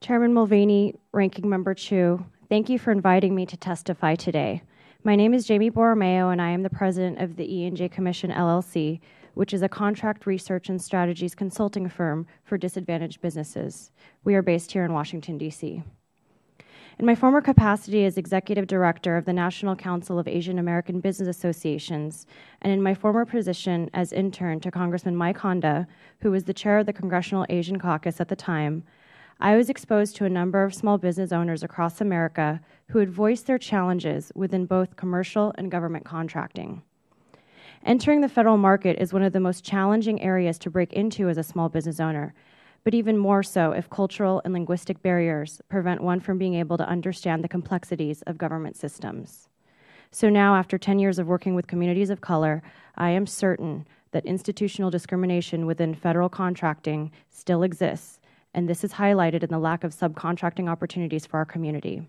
Chairman Mulvaney, Ranking Member Chu, thank you for inviting me to testify today. My name is Jamie Borromeo, and I am the president of the E&J Commission, LLC, which is a contract research and strategies consulting firm for disadvantaged businesses. We are based here in Washington, D.C. In my former capacity as Executive Director of the National Council of Asian American Business Associations, and in my former position as intern to Congressman Mike Honda, who was the chair of the Congressional Asian Caucus at the time, I was exposed to a number of small business owners across America who had voiced their challenges within both commercial and government contracting. Entering the federal market is one of the most challenging areas to break into as a small business owner, but even more so if cultural and linguistic barriers prevent one from being able to understand the complexities of government systems. So now, after 10 years of working with communities of color, I am certain that institutional discrimination within federal contracting still exists, and this is highlighted in the lack of subcontracting opportunities for our community.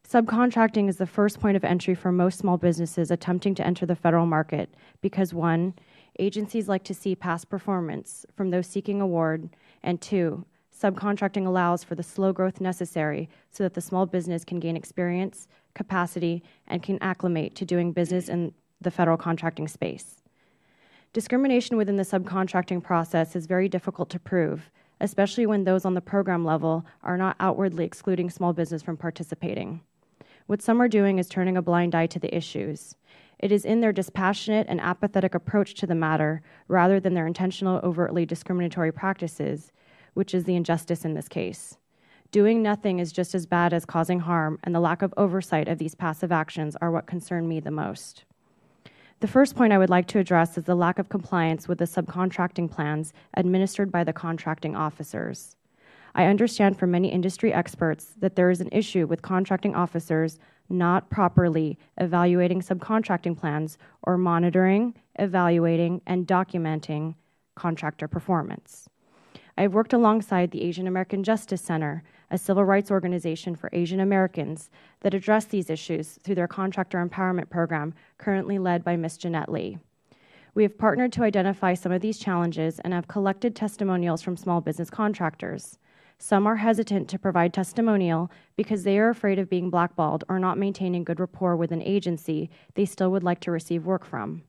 Subcontracting is the first point of entry for most small businesses attempting to enter the federal market because, one, agencies like to see past performance from those seeking award, and two, subcontracting allows for the slow growth necessary so that the small business can gain experience, capacity, and can acclimate to doing business in the federal contracting space. Discrimination within the subcontracting process is very difficult to prove, especially when those on the program level are not outwardly excluding small business from participating. What some are doing is turning a blind eye to the issues. It is in their dispassionate and apathetic approach to the matter, rather than their intentional, overtly discriminatory practices, which is the injustice in this case. Doing nothing is just as bad as causing harm, and the lack of oversight of these passive actions are what concern me the most. The first point I would like to address is the lack of compliance with the subcontracting plans administered by the contracting officers. I understand from many industry experts that there is an issue with contracting officers not properly evaluating subcontracting plans or monitoring, evaluating, and documenting contractor performance. I have worked alongside the Asian American Justice Center, a civil rights organization for Asian Americans that address these issues through their contractor empowerment program, currently led by Ms. Jeanette Lee. We have partnered to identify some of these challenges and have collected testimonials from small business contractors. Some are hesitant to provide testimonial because they are afraid of being blackballed or not maintaining good rapport with an agency they still would like to receive work from.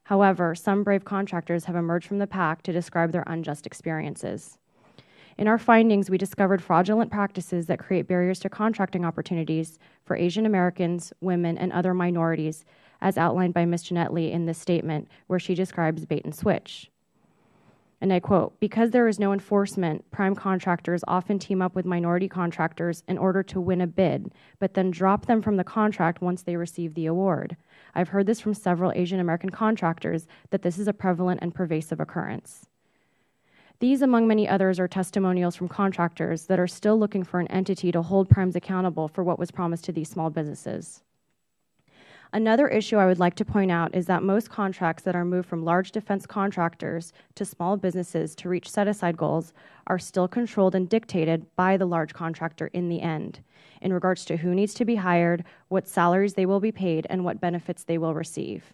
However, some brave contractors have emerged from the pack to describe their unjust experiences. In our findings, we discovered fraudulent practices that create barriers to contracting opportunities for Asian Americans, women, and other minorities, as outlined by Ms. Jeanette Lee in this statement, where she describes bait and switch. And I quote, "Because there is no enforcement, prime contractors often team up with minority contractors in order to win a bid, but then drop them from the contract once they receive the award. I've heard this from several Asian American contractors that this is a prevalent and pervasive occurrence." These, among many others, are testimonials from contractors that are still looking for an entity to hold primes accountable for what was promised to these small businesses. Another issue I would like to point out is that most contracts that are moved from large defense contractors to small businesses to reach set-aside goals are still controlled and dictated by the large contractor in the end, in regards to who needs to be hired, what salaries they will be paid, and what benefits they will receive.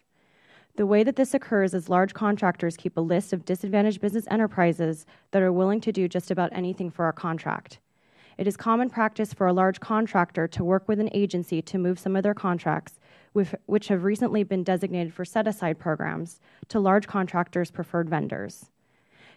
The way that this occurs is large contractors keep a list of disadvantaged business enterprises that are willing to do just about anything for a contract. It is common practice for a large contractor to work with an agency to move some of their contracts, which have recently been designated for set-aside programs, to large contractors' preferred vendors.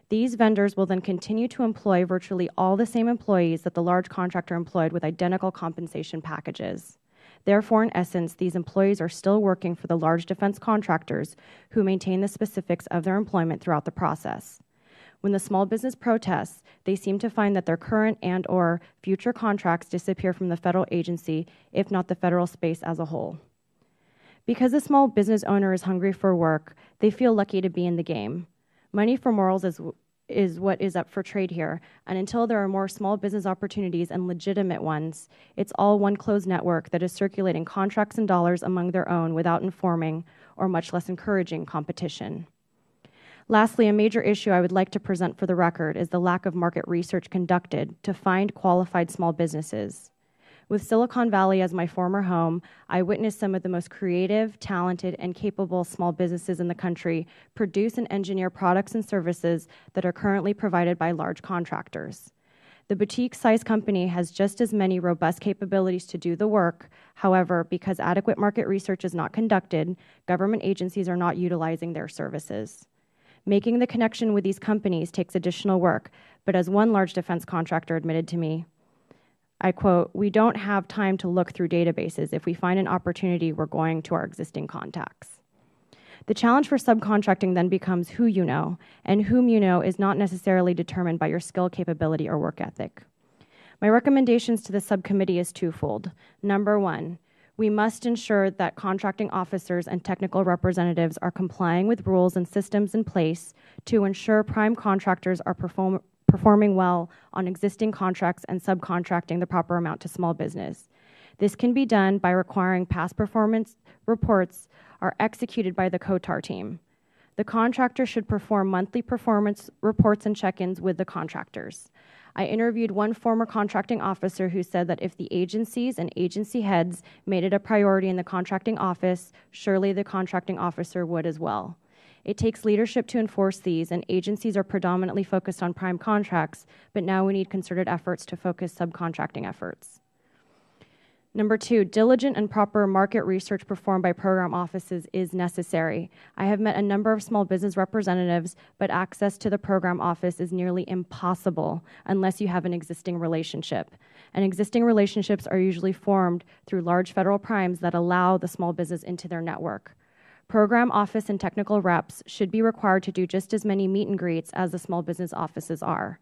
These vendors will then continue to employ virtually all the same employees that the large contractor employed with identical compensation packages. Therefore, in essence, these employees are still working for the large defense contractors who maintain the specifics of their employment throughout the process. When the small business protests, they seem to find that their current and/or future contracts disappear from the federal agency, if not the federal space as a whole. Because the small business owner is hungry for work, they feel lucky to be in the game. Money for morals is what is up for trade here, and until there are more small business opportunities and legitimate ones, it's all one closed network that is circulating contracts and dollars among their own without informing or much less encouraging competition. Lastly, a major issue I would like to present for the record is the lack of market research conducted to find qualified small businesses. With Silicon Valley as my former home, I witnessed some of the most creative, talented, and capable small businesses in the country produce and engineer products and services that are currently provided by large contractors. The boutique-sized company has just as many robust capabilities to do the work. However, because adequate market research is not conducted, government agencies are not utilizing their services. Making the connection with these companies takes additional work, but as one large defense contractor admitted to me, I quote, "We don't have time to look through databases. If we find an opportunity, we're going to our existing contacts." The challenge for subcontracting then becomes who you know, and whom you know is not necessarily determined by your skill, capability, or work ethic. My recommendations to the subcommittee is twofold. Number one, we must ensure that contracting officers and technical representatives are complying with rules and systems in place to ensure prime contractors are performing well on existing contracts and subcontracting the proper amount to small business. This can be done by requiring past performance reports are executed by the COTAR team. The contractor should perform monthly performance reports and check-ins with the contractors. I interviewed one former contracting officer who said that if the agencies and agency heads made it a priority in the contracting office, surely the contracting officer would as well. It takes leadership to enforce these, and agencies are predominantly focused on prime contracts, but now we need concerted efforts to focus subcontracting efforts. Number two, diligent and proper market research performed by program offices is necessary. I have met a number of small business representatives, but access to the program office is nearly impossible unless you have an existing relationship. And existing relationships are usually formed through large federal primes that allow the small business into their network. Program office and technical reps should be required to do just as many meet and greets as the small business offices are.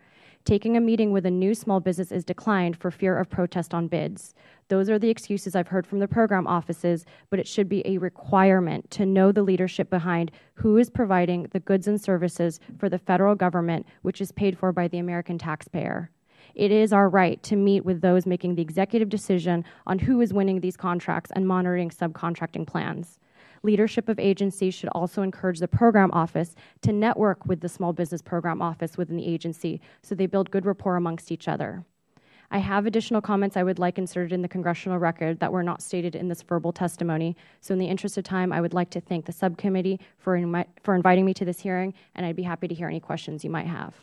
Taking a meeting with a new small business is declined for fear of protest on bids. Those are the excuses I've heard from the program offices, but it should be a requirement to know the leadership behind who is providing the goods and services for the federal government, which is paid for by the American taxpayer. It is our right to meet with those making the executive decision on who is winning these contracts and monitoring subcontracting plans. Leadership of agencies should also encourage the program office to network with the small business program office within the agency so they build good rapport amongst each other. I have additional comments I would like inserted in the congressional record that were not stated in this verbal testimony. So in the interest of time, I would like to thank the subcommittee for inviting me to this hearing, and I'd be happy to hear any questions you might have.